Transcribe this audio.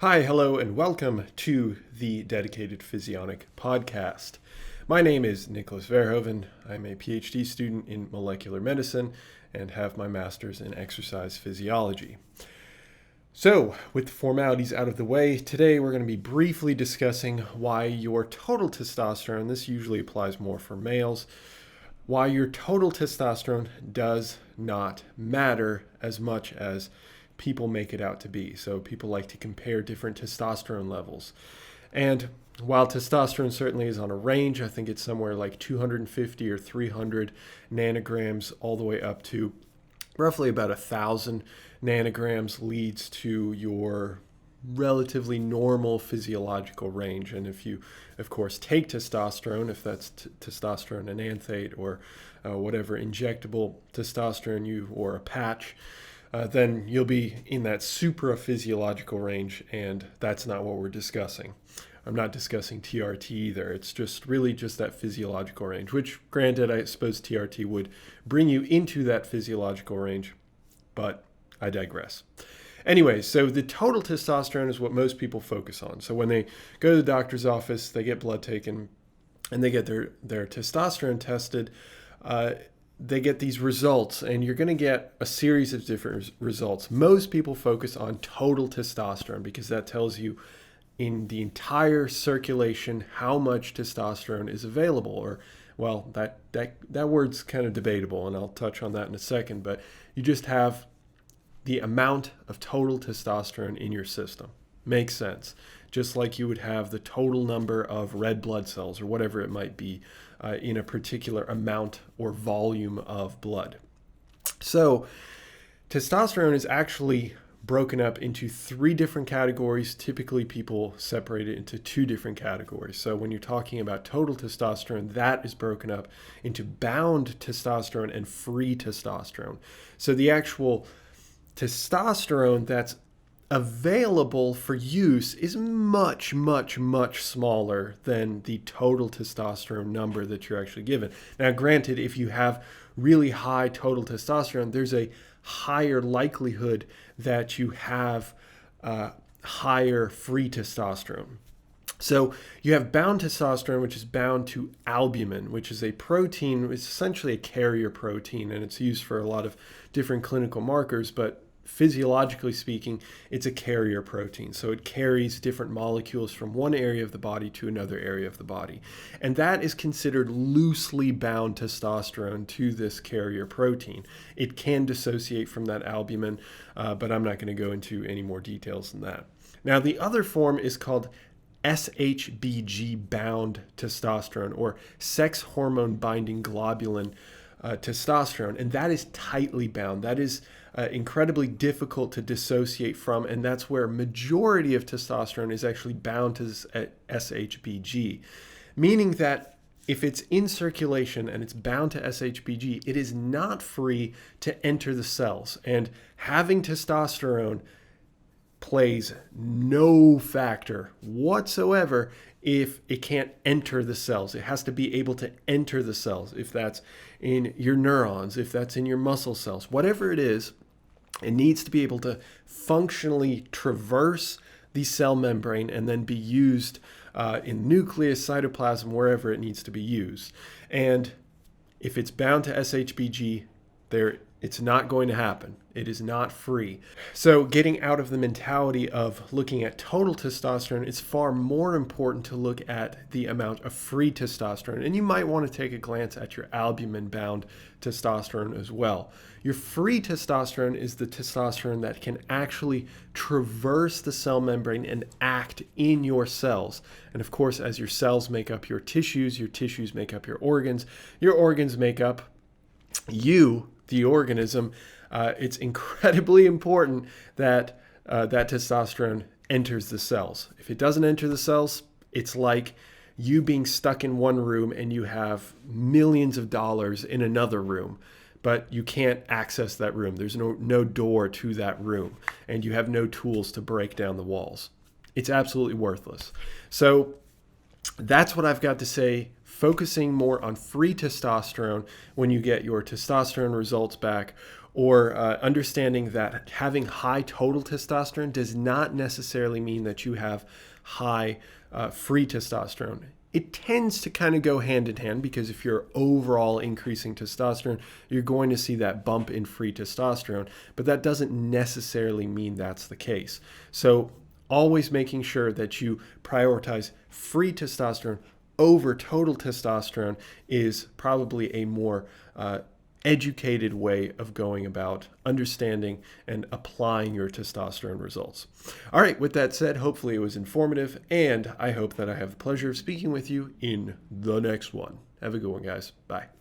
Hi, hello, and welcome to the Dedicated Physionic podcast. My name is Nicholas Verhoeven. I'm a PhD student in molecular medicine and have my master's in exercise physiology. So, with the formalities out of the way, today we're going to be briefly discussing why your total testosterone, this usually applies more for males, why your total testosterone does not matter as much as people make it out to be. So people like to compare different testosterone levels. And while testosterone certainly is on a range, I think it's somewhere like 250 or 300 nanograms all the way up to roughly about 1,000 nanograms leads to your relatively normal physiological range. And if you, of course, take testosterone, if that's testosterone enanthate or whatever injectable testosterone or a patch, then you'll be in that supraphysiological range, and that's not what we're discussing. I'm not discussing TRT either. It's just really just that physiological range, which granted, I suppose TRT would bring you into that physiological range, but I digress. Anyway, so the total testosterone is what most people focus on. So when they go to the doctor's office, they get blood taken, and they get their testosterone tested, they get these results, and you're going to get a series of different results. Most people focus on total testosterone because that tells you in the entire circulation how much testosterone is available. Or, well, that word's kind of debatable, and I'll touch on that in a second, but you just have the amount of total testosterone in your system. Makes sense. Just like you would have the total number of red blood cells or whatever it might be in a particular amount or volume of blood. So testosterone is actually broken up into 3 different categories. Typically people separate it into 2 different categories. So when you're talking about total testosterone, that is broken up into bound testosterone and free testosterone. So the actual testosterone that's available for use is much, much, much smaller than the total testosterone number that you're actually given. Now, granted, if you have really high total testosterone, there's a higher likelihood that you have higher free testosterone. So you have bound testosterone, which is bound to albumin, which is a protein. It's essentially a carrier protein, and it's used for a lot of different clinical markers, but physiologically speaking, it's a carrier protein. So it carries different molecules from one area of the body to another area of the body. And that is considered loosely bound testosterone to this carrier protein. It can dissociate from that albumin, but I'm not going to go into any more details than that. Now, the other form is called SHBG bound testosterone, or sex hormone binding globulin testosterone, and that is tightly bound. That is incredibly difficult to dissociate from, and that's where majority of testosterone is actually bound to SHBG, meaning that if it's in circulation and it's bound to SHBG, it is not free to enter the cells. And having testosterone plays no factor whatsoever if it can't enter the cells. It has to be able to enter the cells, if that's in your neurons, if that's in your muscle cells, whatever it is, it needs to be able to functionally traverse the cell membrane and then be used in nucleus, cytoplasm, wherever it needs to be used. And if it's bound to SHBG, it's not going to happen. It is not free. So getting out of the mentality of looking at total testosterone, it's far more important to look at the amount of free testosterone. And you might want to take a glance at your albumin-bound testosterone as well. Your free testosterone is the testosterone that can actually traverse the cell membrane and act in your cells. And of course, as your cells make up your tissues make up your organs make up you, the organism. It's incredibly important that that testosterone enters the cells. If it doesn't enter the cells, it's like you being stuck in one room and you have millions of dollars in another room, but you can't access that room. There's no door to that room, and you have no tools to break down the walls. It's absolutely worthless. So that's what I've got to say, focusing more on free testosterone when you get your testosterone results back, or understanding that having high total testosterone does not necessarily mean that you have high free testosterone. It tends to kind of go hand in hand, because if you're overall increasing testosterone, you're going to see that bump in free testosterone, but that doesn't necessarily mean that's the case. So always making sure that you prioritize free testosterone over total testosterone is probably a more educated way of going about understanding and applying your testosterone results. All right, with that said, hopefully it was informative, and I hope that I have the pleasure of speaking with you in the next one. Have a good one, guys. Bye.